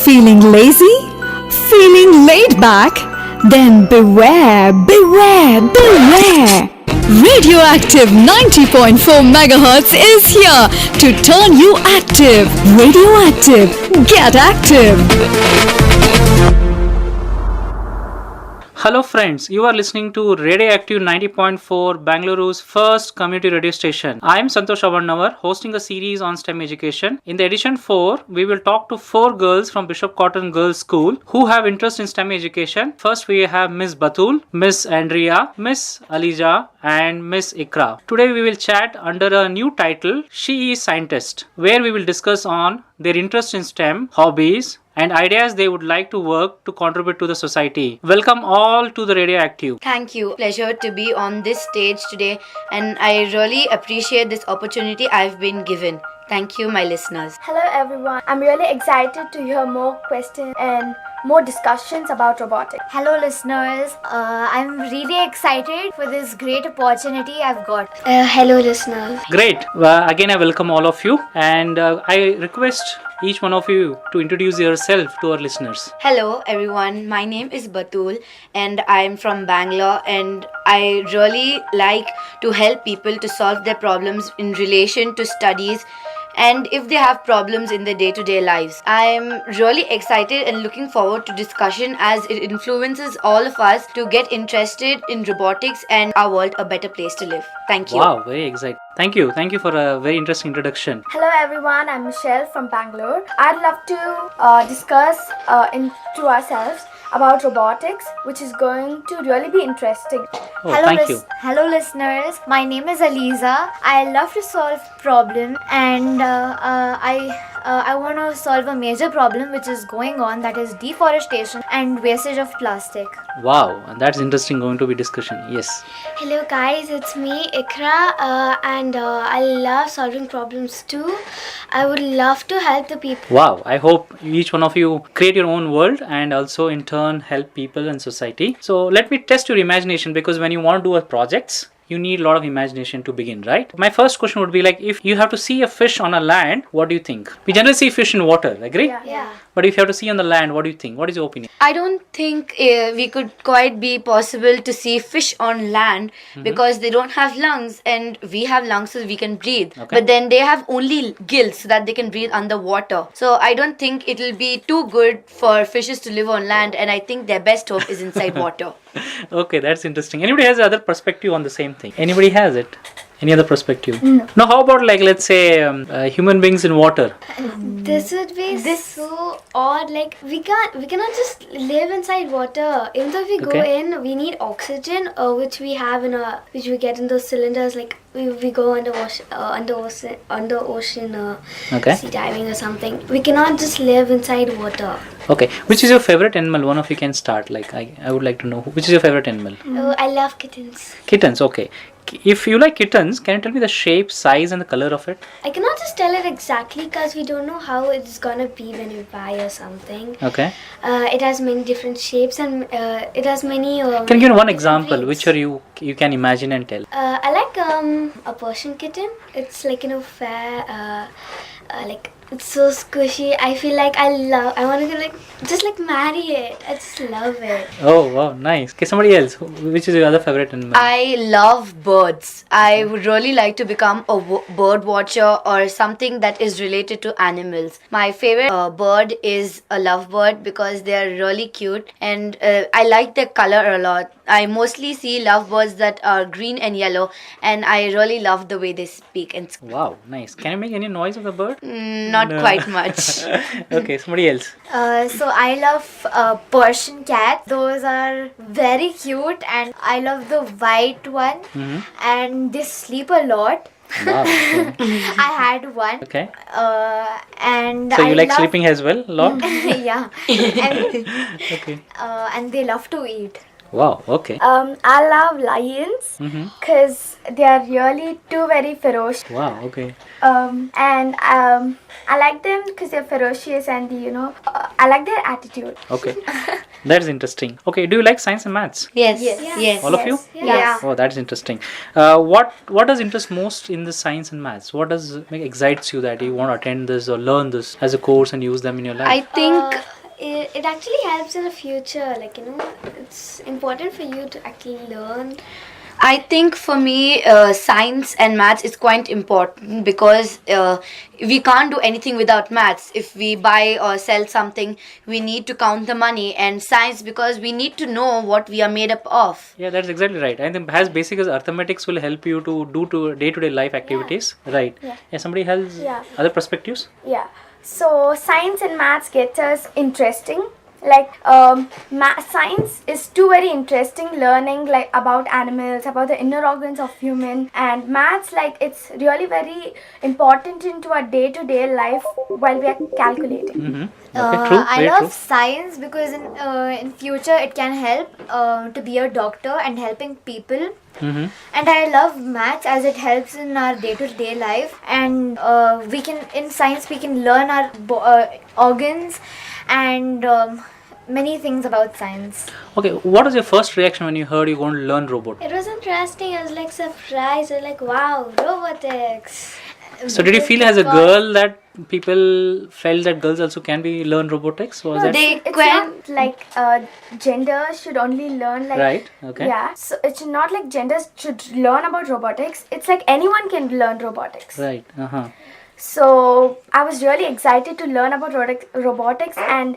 Feeling lazy? Feeling laid back? Then beware, beware, beware! Radioactive 90.4 MHz is here to turn you active. Radioactive, get active! Hello friends, you are listening to Radioactive 90.4, Bangaluru's first community radio station. I am Santosh Avvannavar, hosting a series on STEM education. In the edition 4, we will talk to 4 girls from Bishop Cotton Girls School who have interest in STEM education. First we have Miss Batul, Miss Andrea, Miss Alija and Miss Ikra. Today we will chat under a new title, She is Scientist, where we will discuss on their interest in STEM, hobbies, and ideas they would like to work to contribute to the society. Welcome all to the Radioactive. Thank you. Pleasure to be on this stage today, and I really appreciate this opportunity I've been given. Thank you, my listeners. Hello everyone. I'm really excited to hear more questions and more discussions about robotics. Hello listeners, I'm really excited for this great opportunity I've got. Hello listeners. Great. Again I welcome all of you and I request each one of you to introduce yourself to our listeners. Hello everyone, my name is Batul and I'm from Bangalore, and I really like to help people to solve their problems in relation to studies and if they have problems in their day-to-day lives. I'm really excited and looking forward to discussion as it influences all of us to get interested in robotics and our world a better place to live. Thank you. Wow, very exciting. Thank you for a very interesting introduction. Hello everyone, I'm Michelle from Bangalore. I'd love to discuss into ourselves about robotics, which is going to really be interesting. Hello listeners, my name is Aliza. I love to solve problems, and I want to solve a major problem which is going on, that is deforestation and wastage of plastic. Wow, that's interesting going to be discussion. Yes. Hello guys, it's me Ikra, and I love solving problems too. I would love to help the people. Wow, I hope each one of you create your own world and also in turn help people and society. So let me test your imagination, because when you want to do a projects, you need a lot of imagination to begin, right? My first question would be like, if you have to see a fish on a land, what do you think? We generally see fish in water, agree? Yeah. But if you have to see on the land, what do you think? What is your opinion? I don't think we could quite be possible to see fish on land because they don't have lungs, and we have lungs so we can breathe. Okay. But then they have only gills so that they can breathe underwater. So I don't think it'll be too good for fishes to live on land, and I think their best home is inside water. Okay, that's interesting. Anybody has other perspective on the same thing? Anybody has it? Any other perspective? No. Now, how about like, let's say human beings in water? This would be so odd. Like we cannot just live inside water. Even though we go in, we need oxygen, which we have which we get in those cylinders. Like we go under ocean, sea diving or something. We cannot just live inside water. Okay, which is your favorite animal? One of you can start. Like I would like to know which is your favorite animal. Oh, I love kittens. Kittens, okay. If you like kittens, can you tell me the shape, size and the color of it? I cannot just tell it exactly because we don't know how it's gonna be when we buy or something. Okay. It has many different shapes and it has many. Can you give one example breeds. Which are you can imagine and tell? I like a Persian kitten. It's like fair, like it's so squishy. I feel like I want to marry it. I just love it. Oh wow, nice. Okay, somebody else. Which is your other favorite animal? I love birds. I would really like to become a bird watcher or something that is related to animals. My favorite bird is a lovebird because they are really cute, and I like their color a lot. I mostly see lovebirds that are green and yellow, and I really love the way they speak. And wow, nice. Can you make any noise of the bird? Not quite much. Okay, somebody else. So I love Persian cat. Those are very cute, and I love the white one. And they sleep a lot. Wow. I had one. Okay. And so you like sleeping as well, a lot? Yeah. And, Okay. and they love to eat. Wow, okay. I love lions because they are really two very ferocious. Wow, okay. And I like them because they're ferocious and I like their attitude. Okay. That's interesting. Okay, do you like science and maths? Yes. All of you? Yeah. Oh, that's interesting. What does interest most in the science and maths? What does excites you that you want to attend this or learn this as a course and use them in your life? I think It actually helps in the future. Like, it's important for you to actually learn. I think for me, science and maths is quite important because we can't do anything without maths. If we buy or sell something, we need to count the money, and science because we need to know what we are made up of. Yeah, that's exactly right. I think as basic as arithmetics will help you to do to day-to-day life activities. Right. Yeah. Somebody has other perspectives? Yeah. So science and maths gets us interesting. Like science is too very interesting, learning like about animals, about the inner organs of human, and maths like it's really very important into our day-to-day life while we are calculating. Okay, true. I Very love true. science because in future it can help to be a doctor and helping people. And I love maths as it helps in our day-to-day life, and we can in science we can learn our organs and many things about science. Okay, what was your first reaction when you heard you're going to learn robotics? It was interesting. I was like surprised. I was like, wow, robotics. So did you feel as a girl that people felt that girls also can be learn robotics? Was that It's not like gender should only learn like right? Okay. Yeah, so it's not like genders should learn about robotics. It's like anyone can learn robotics. Right. So I was really excited to learn about robotics and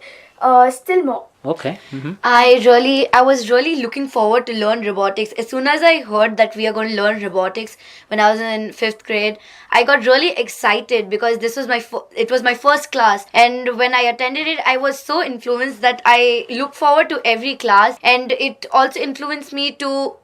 still more. Okay. I was really looking forward to learn robotics. As soon as I heard that we are going to learn robotics when I was in 5th grade, I got really excited because this was it was my first class, and when I attended it, I was so influenced that I look forward to every class, and it also influenced me to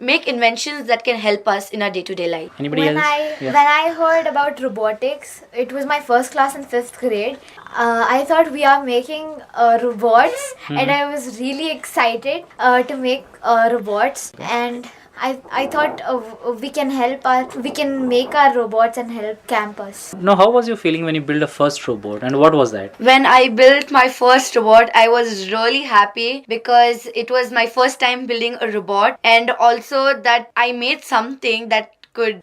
make inventions that can help us in our day-to-day life. Anybody When else? when I heard about robotics, it was my first class in 5th grade. I thought we are making robots, and I was really excited to make robots, and I thought we can make our robots and help campus. No, how was your feeling when you built a first robot, and what was that? When I built my first robot, I was really happy because it was my first time building a robot, and also that I made something that could,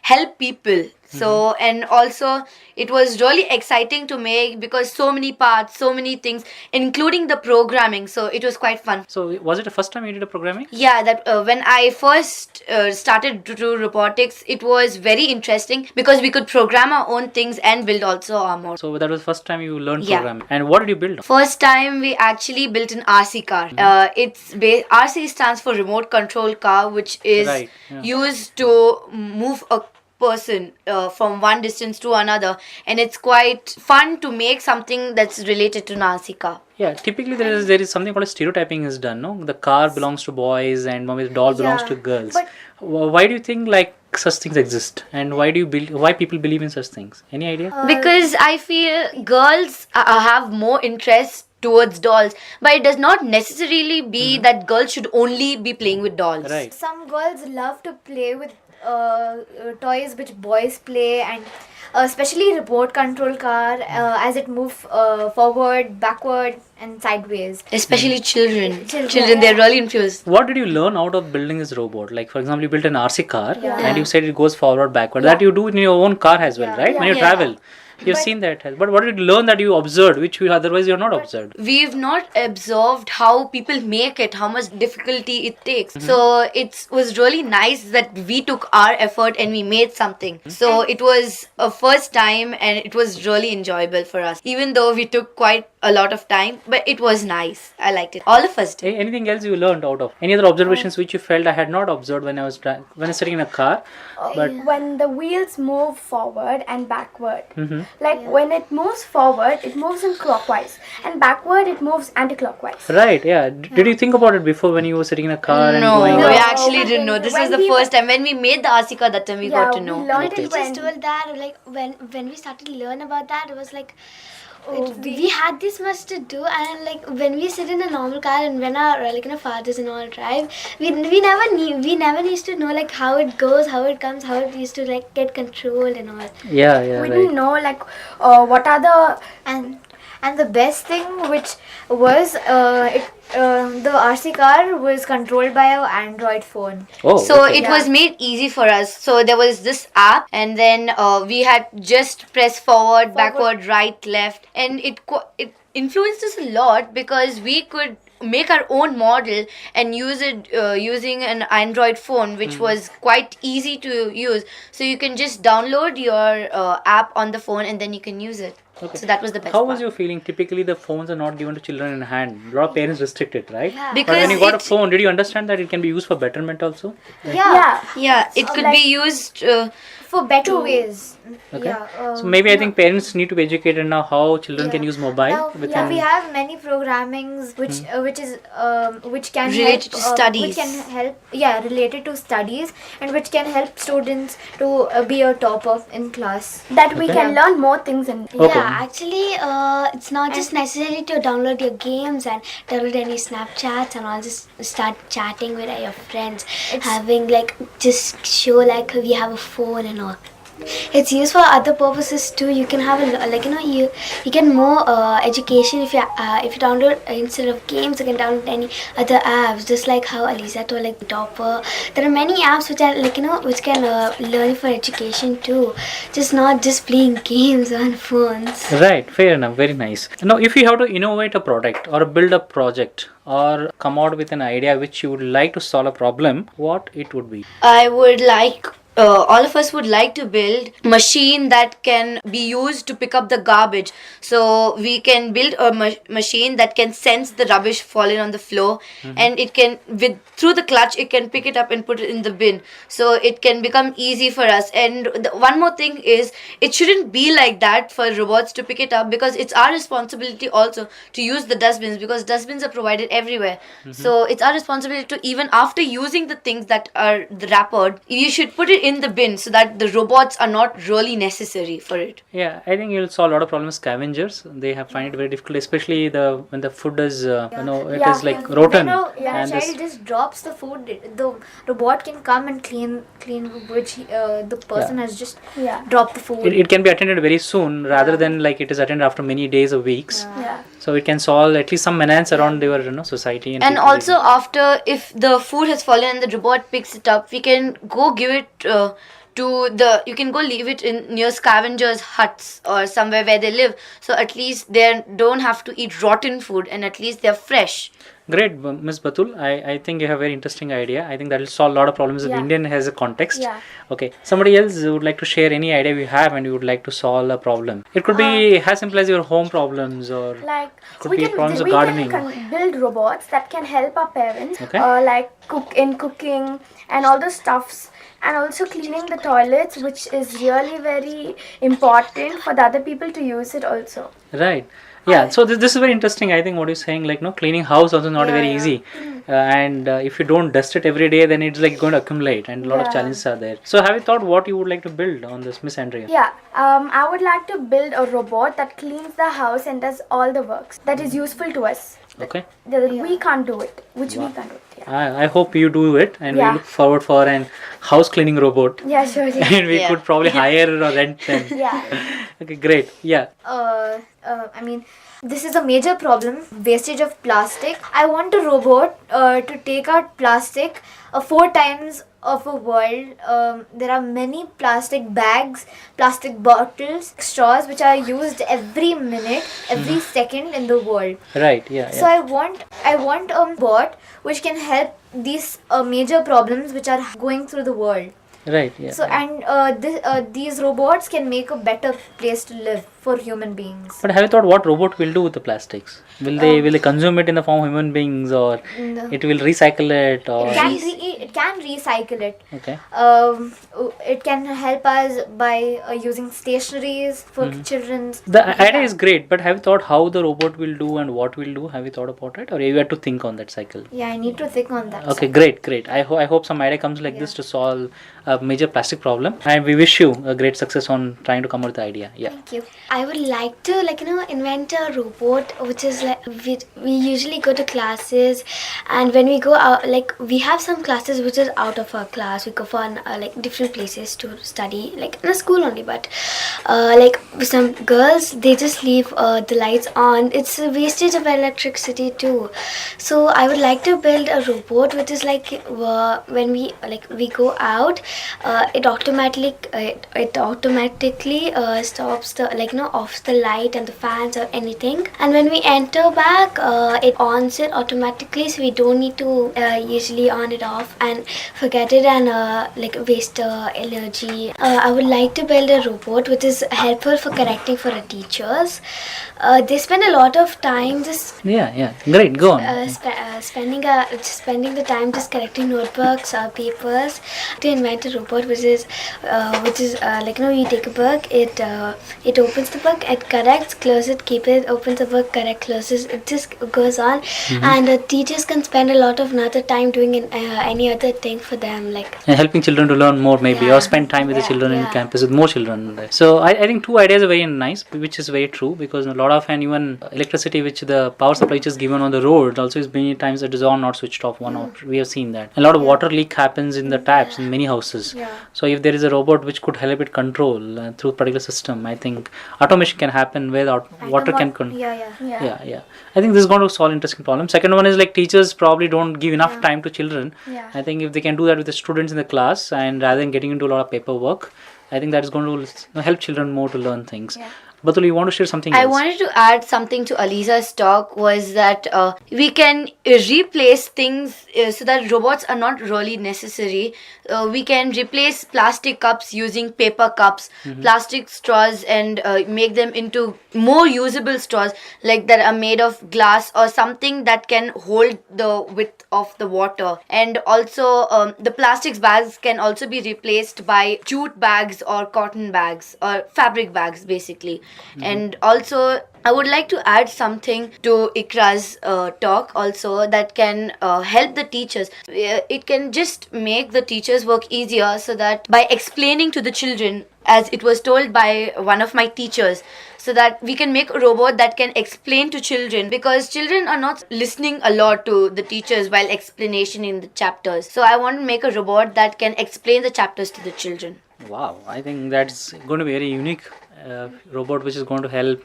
help people. So, and also it was really exciting to make because so many parts, so many things, including the programming. So it was quite fun. So was it the first time you did a programming? Yeah, that when I first started to do robotics, it was very interesting because we could program our own things and build also our mode. So that was the first time you learned Yeah. programming. And what did you build? First time we actually built an RC car. RC stands for remote control car, which is Right, yeah. used to move a person from one distance to another, and it's quite fun to make something that's related to an RC car. Yeah, typically there is something called a stereotyping is done, no? The car belongs to boys and maybe the doll belongs to girls. But why do you think like such things exist, and why people believe in such things? Any idea? Because I feel girls have more interest towards dolls, but it does not necessarily be that girls should only be playing with dolls. Right. Some girls love to play with toys which boys play, and especially remote control car as it moves forward, backward and sideways. Especially children. Children. They're really influenced. What did you learn out of building this robot? Like, for example, you built an RC car and you said it goes forward, backward. That you do in your own car as well, right? When you travel. You've seen that. But what did you learn that you observed, which you otherwise you're not observed? We've not observed how people make it, how much difficulty it takes. So it was really nice that we took our effort and we made something. So it was a first time and it was really enjoyable for us. Even though we took quite a lot of time, but it was nice. I liked it. All of us did. Anything else you learned out of? Any other observations which you felt I had not observed when I was sitting in a car? But when the wheels move forward and backward, like when it moves forward, it moves in clockwise, and backward it moves anti-clockwise. right, yeah. Did you think about it before when you were sitting in a car and No, going? we No. actually didn't know. This When was the we first time. When we made the RC car, that time we got to know. We learned I it just when told that, like, when we started to learn about that, it was like, we had this much to do, and like when we sit in a normal car and when our fathers and all drive, we never used to know like how it goes, how it comes, how it used to like get controlled and all. Yeah, We right. didn't know like what are the And the best thing which was the RC car was controlled by an Android phone. Oh, So okay. it was made easy for us. So there was this app, and then we had just press forward, backward, right, left, and it influenced us a lot because we could make our own model and use it using an Android phone, which was quite easy to use. So you can just download your app on the phone and then you can use it. Okay. So that was the best How part. was your feeling? Typically, the phones are not given to children in hand. A lot of parents restrict it, right? Yeah. But Because when you got a it- phone, did you understand that it can be used for betterment also? Yeah, Yeah, it could like- be used for better ways. Okay. Yeah. So maybe I think parents need to be educated now how children can use mobile. Now, within- we have many programmings which can Related help, to studies. which can help related to studies, and which can help students to be a topper in class. that we can learn more things in. Okay. Yeah, actually, it's not just necessary to download your games and download any Snapchats and all. Just start chatting with your friends, having like just show like we have a phone and all. It's used for other purposes too. You can have you get more education if you download instead of games. You can download any other apps, just like how Aliza told, like Topper. There are many apps which are which can learn for education too. Just not just playing games on phones. Right, fair enough, very nice. Now, if you have to innovate a product or build a project or come out with an idea which you would like to solve a problem, what it would be? I would like all of us would like to build machine that can be used to pick up the garbage. So we can build a machine that can sense the rubbish falling on the floor, and it can through the clutch it can pick it up and put it in the bin. So it can become easy for us. And one more thing is, it shouldn't be like that for robots to pick it up, because it's our responsibility also to use the dustbins, because dustbins are provided everywhere. So it's our responsibility to, even after using the things that are the wrapper, you should put it in the bin so that the robots are not really necessary for it. Yeah, I think you'll solve a lot of problems. Scavengers, they have find it very difficult, especially when the food is it is like rotten. When a and child just drops the food, the robot can come and clean which the person has just dropped the food. it can be attended very soon rather than like it is attended after many days or weeks. Yeah. So it can solve at least some menace around your society. And people also, living. after, if the food has fallen and the robot picks it up, we can go give it you can go leave it in near scavengers huts or somewhere where they live, so at least they don't have to eat rotten food, and at least they're fresh. Great, Ms. Batul. I think you have a very interesting idea. I think that will solve a lot of problems if Indian has a context. Yeah. Okay. Somebody else would like to share any idea you have and you would like to solve a problem. It could be as simple as your home problems, or Like could we be can problems of we gardening. can build robots that can help our parents, Okay. like cooking and all the stuffs, and also cleaning the toilets, which is really very important for the other people to use it also. Right. Yeah, so this is very interesting. I think what you're saying, like, cleaning house also not very easy. And if you don't dust it every day, then it's like going to accumulate, and a lot of challenges are there. So have you thought what you would like to build on this, Miss Andrea? Yeah, I would like to build a robot that cleans the house and does all the works that is useful to us. Okay. That we can't do it, which we can't do it. Yeah, I hope you do it, and we Yeah. look forward for an house cleaning robot. yeah, sure. And we could probably hire or rent them. Yeah. Okay, great. Yeah. I mean, this is a major problem, wastage of plastic. I want a robot to take out plastic 4 times of a world. There are many plastic bags, plastic bottles, straws which are used every minute, every second in the world. Right. Yeah. So I want a bot which can help these major problems which are going through the world. Right. Yeah. So these robots can make a better place to live for human beings. But have you thought what robot will do with the plastics? Will they consume it in the form of human beings, or No. it will recycle it, or It can recycle it. okay? It can help us by using stationaries for children. The idea is great, but have you thought how the robot will do and what will do? Have you thought about it, or you have to think on that cycle? Yeah, I need to think on that. Okay, great. I hope some idea comes like this to solve a major plastic problem, and we wish you a great success on trying to come up with the idea. Yeah. Thank you. I would like to invent a robot which is like we usually go to classes, and when we go out, we have some classes which is out of our class. We go for different places to study, like in a school only, but some girls, they just leave the lights on. It's a wastage of electricity too. So I would like to build a robot which is when we go out, it automatically stops the offs the light and the fans or anything, and when we enter back, it ons it automatically, so we don't need to usually on it off and forget it and waste energy. I would like to build a robot which is helpful for correcting for the teachers. They spend a lot of time just Great, go on. spending the time just correcting notebooks or papers. To invent a robot which is you take a book, it opens the book, it corrects, closes it, keep it, opens the book, correct, closes, it just goes on. And the teachers can spend a lot of another time doing any other thing for them, and helping children to learn more maybe, or spend time with the children in campus with more children. So I think two ideas are very nice, which is very true, because a lot of, and even electricity which the power supply is given on the road also is many times it is on, not switched off, one off. We have seen that. A lot of water leak happens in the taps in many houses. So if there is a robot which could help it control through particular system, I think automation can happen where water can control. Yeah. I think this is going to solve interesting problem. Second one is teachers probably don't give enough time to children. I think if they can do that with the students in the class, and rather than getting into a lot of paperwork, I think that is going to help children more to learn things. Batul, you want to share something else? I wanted to add something to Aliza's talk, was that we can replace things so that robots are not really necessary. We can replace plastic cups using paper cups, plastic straws, and make them into more usable straws that are made of glass or something that can hold the width of the water. And also the plastic bags can also be replaced by jute bags or cotton bags or fabric bags basically. And also I would like to add something to Ikra's talk also that can help the teachers. It can just make the teachers work easier, so that by explaining to the children, as it was told by one of my teachers, so that we can make a robot that can explain to children, because children are not listening a lot to the teachers while explanation in the chapters. So I want to make a robot that can explain the chapters to the children. Wow, I think that's going to be a very unique robot which is going to help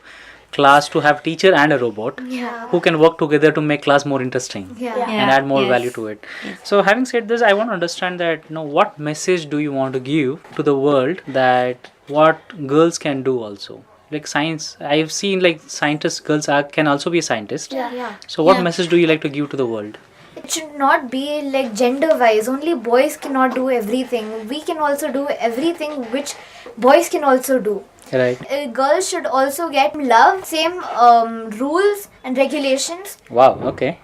class to have teacher and a robot who can work together to make class more interesting and add more value to it. So having said this, I want to understand that what message do you want to give to the world, that what girls can do also? Science, I have seen scientists, girls can also be scientists. So what message do you like to give to the world? It should not be gender wise, only boys cannot do everything. We can also do everything which boys can also do. Right. Girls should also get love, same rules and regulations. Wow, okay.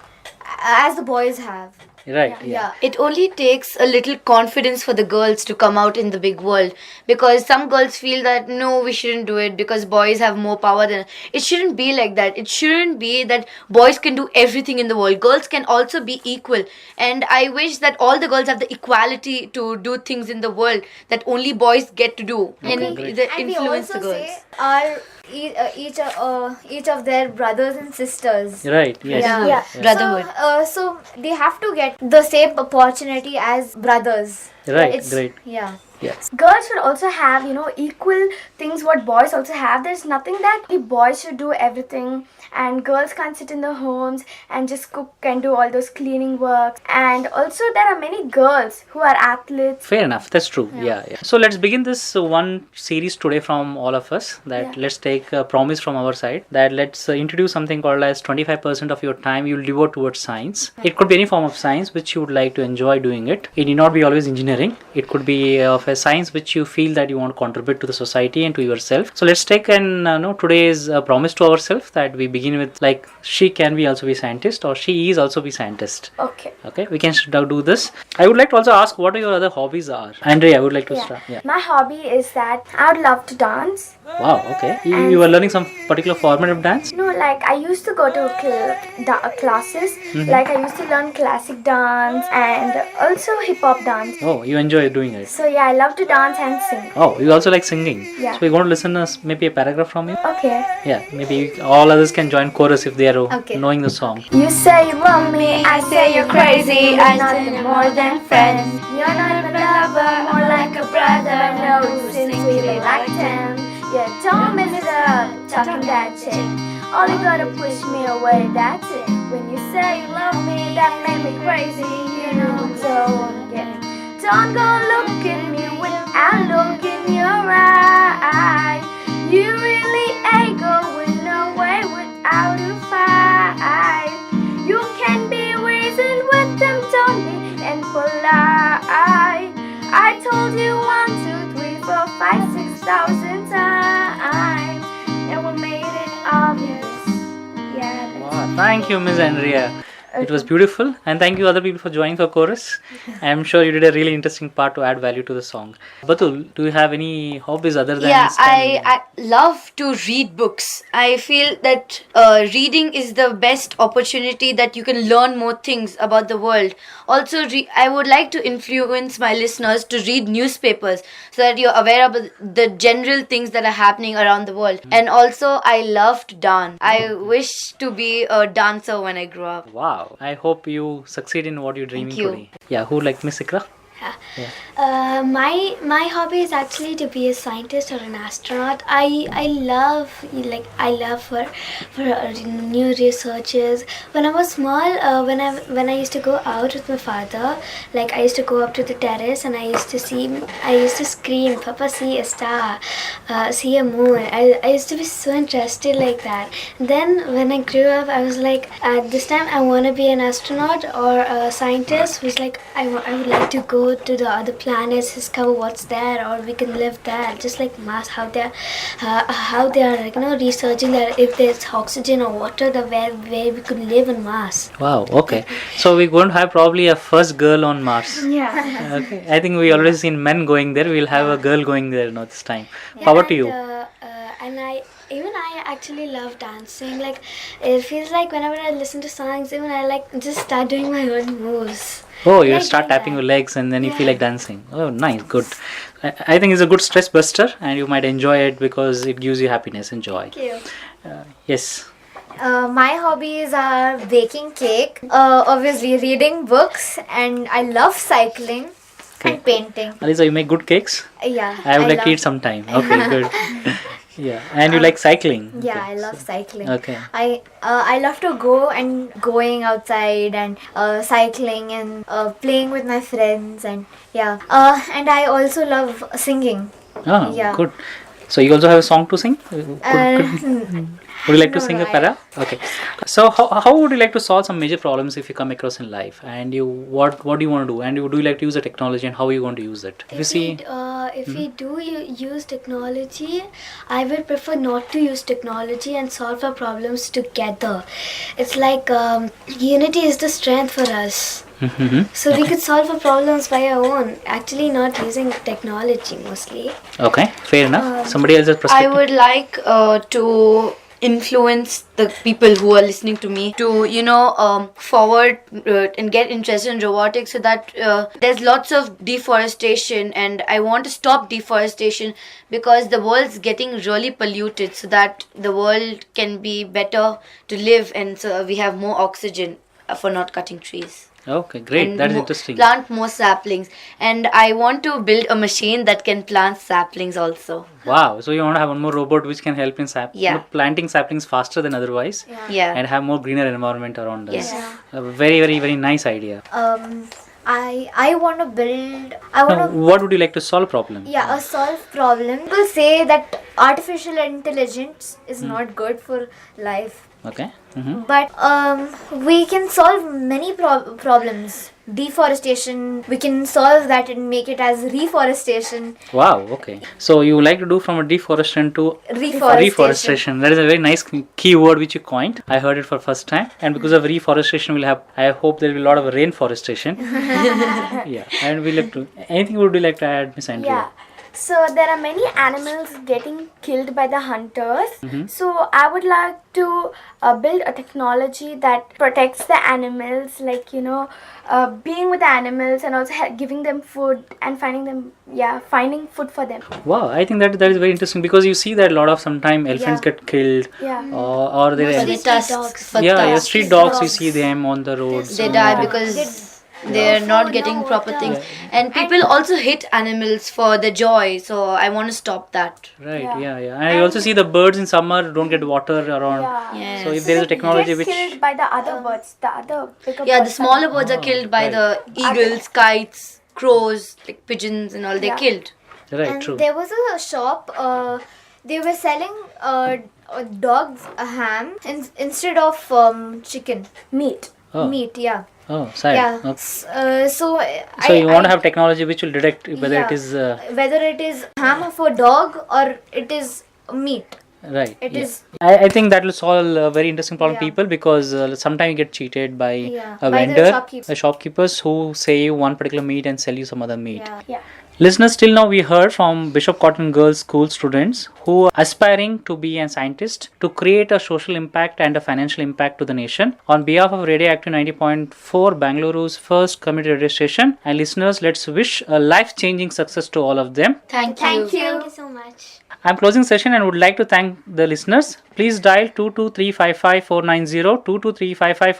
As the boys have. Right. It only takes a little confidence for the girls to come out in the big world, because some girls feel that no, we shouldn't do it because boys have more power than. It shouldn't be like that. It shouldn't be that boys can do everything in the world. Girls can also be equal, and I wish that all the girls have the equality to do things in the world that only boys get to do, and influence the girls. Each of their brothers and sisters. Right. Yes. Brotherhood. So they have to get the same opportunity as brothers. Right. Great. Yeah. Yes. Girls should also have, equal things what boys also have. There's nothing that boys should do everything and girls can't sit in their homes and just cook and do all those cleaning work. And also there are many girls who are athletes. Fair enough. That's true. Yeah. So let's begin this one series today from all of us. Let's take a promise from our side that let's introduce something called as 25% of your time you'll devote towards science. It could be any form of science which you would like to enjoy doing it. It need not be always engineering. It could be of a science which you feel that you want to contribute to the society and to yourself. So let's take today's promise to ourselves that we begin with she can be also be scientist, or she is also be scientist. Okay, we can do this. I would like to also ask what your other hobbies are. Andrea, I would like to start. My hobby is that I would love to dance. Wow, okay. You were learning some particular format of dance? No, like I used to go to classes. Like I used to learn classic dance and also hip hop dance. Oh, you enjoy doing it. So yeah, I love to dance and sing. Oh, you also like singing? Yeah. So we're going to listen to maybe a paragraph from you? Okay. Yeah, maybe all others can join chorus if they are knowing the song. You say you love me, I say you're crazy. I'm nothing more than friends. You're not even a lover, more like a brother. No, since we were like 10. Yeah, don't mess it up, talking that shit. All you gotta push me away, that's it. When you say you love me, that made me crazy. You know, don't get it. Don't go look at me without look in your eye. You really ain't going away without a fight. You can be reasoned with them, don't be and polite. I told you 1, 2, 3, 4, 5, 6,000 times, and we made it obvious. Yeah. Wow, thank you, Miss Andrea. It was beautiful, and thank you other people for joining for chorus. I am sure you did a really interesting part to add value to the song. Batul, do you have any hobbies other than Yeah, STEM? I love to read books. I feel that reading is the best opportunity that you can learn more things about the world. Also, I would like to influence my listeners to read newspapers so that you're aware of the general things that are happening around the world. And also, I love to dance. I wish to be a dancer when I grow up. Wow, I hope you succeed in what you're dreaming you. today. Yeah, who like Miss Ikra? My hobby is actually to be a scientist or an astronaut. I love for new researches. When I was small, when I used to go out with my father, like I used to go up to the terrace and I used to scream, "Papa, see a star, see a moon." I used to be so interested like that. And then when I grew up, I was like, at this time I want to be an astronaut or a scientist, which like I would like to go to the other planets, discover what's there, or we can live there, just like Mars. How they are researching that if there's oxygen or water, where we could live on Mars. Wow, okay. So we're going to have probably a first girl on Mars. Yeah. Okay. I think we already seen men going there. We'll have a girl going there now this time. Power to you. And I actually love dancing. Like it feels like whenever I listen to songs, even I like just start doing my own moves. Oh, you Like start that. tapping your legs and then you feel like dancing. Oh, nice, good. I think it's a good stress buster and you might enjoy it because it gives you happiness and joy. Thank you. Yes. My hobbies are baking cake, obviously reading books, and I love cycling and painting. Alisa, you make good cakes? Yeah. I would like love- to eat sometime. Okay, good. Yeah, and you like cycling? Yeah, Okay, I love so- cycling. Okay. I love to going outside and cycling and playing with my friends and and I also love singing. Oh, Yeah. good. So you also have a song to sing? Would you like to sing a para? Okay. So how would you like to solve some major problems if you come across in life? And what do you want to do? And do you like to use the technology and how are you going to use it? If we do use technology, I would prefer not to use technology and solve our problems together. It's like unity is the strength for us. So we could solve our problems by our own, actually not using technology mostly. Okay, fair enough. Somebody else's I perspective. would like to influence the people who are listening to me to forward and get interested in robotics, so that there's lots of deforestation, and I want to stop deforestation because the world's getting really polluted, so that the world can be better to live, and so we have more oxygen for not cutting trees. Okay, great. And That is interesting. plant more saplings, and I want to build a machine that can plant saplings also. Wow. So you want to have one more robot which can help in Yeah. planting saplings faster than otherwise Yeah. and have more greener environment around us. Yes. A very, very, very nice idea. I want to build. I want Now, to. what would you like to solve problem? Yeah, a solve problem. People say that artificial intelligence is not good for life. Okay. Mm-hmm. But we can solve many problems. Deforestation, we can solve that and make it as reforestation. Wow. Okay. So you like to do from a deforestation to reforestation. That is a very nice key word which you coined. I heard it for first time. And because of reforestation, we'll have. I hope there will be a lot of rainforestation. Yeah. And we like to. Anything would you like to add, Miss Andrea? Yeah. So there are many animals getting killed by the hunters. So I would like to build a technology that protects the animals, like being with the animals and also giving them food and finding food for them. Wow, I think that is very interesting, because you see that a lot of sometimes elephants get killed, or they For the tusks. street dogs. You see them on the roads. They die because they're not getting proper things, and people also hit animals for the joy. So I want to stop that. Right, and I also see the birds in summer don't get water around. Yes. So if there is a technology Gets which killed by the other birds, the other bigger Yeah, the birds. smaller birds are killed by the eagles, kites, crows, like pigeons and all. They're killed. right, And true. there was a shop, they were selling dog's ham instead of chicken. Meat. Oh. Meat, yeah. Oh, sad. Yeah. Okay. So You want to have technology which will detect whether it is whether it is ham of a dog or it is meat. right. It is. I think that will solve a very interesting problem, Yeah. people, because sometimes you get cheated by a by the vendor, shopkeepers. who say you one particular meat and sell you some other meat. Yeah. Listeners, till now we heard from Bishop Cotton Girls School students who are aspiring to be a scientist to create a social impact and a financial impact to the nation. On behalf of Radioactive 90.4, Bangalore's first community radio station, and listeners, let's wish a life-changing success to all of them. Thank you. Thank you. Thank you so much. I'm closing session and would like to thank the listeners. Please dial 22355 22355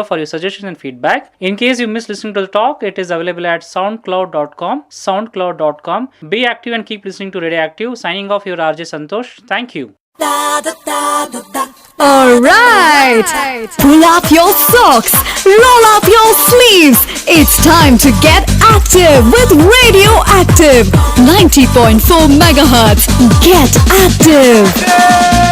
for your suggestions and feedback. In case you missed listening to the talk, it is available at soundcloud.com. Be active and keep listening to Radioactive. Signing off, your RJ Santosh. Thank you. Alright! Pull up your socks, roll up your sleeves. It's time to get active with Radioactive 90.4 MHz. Get active!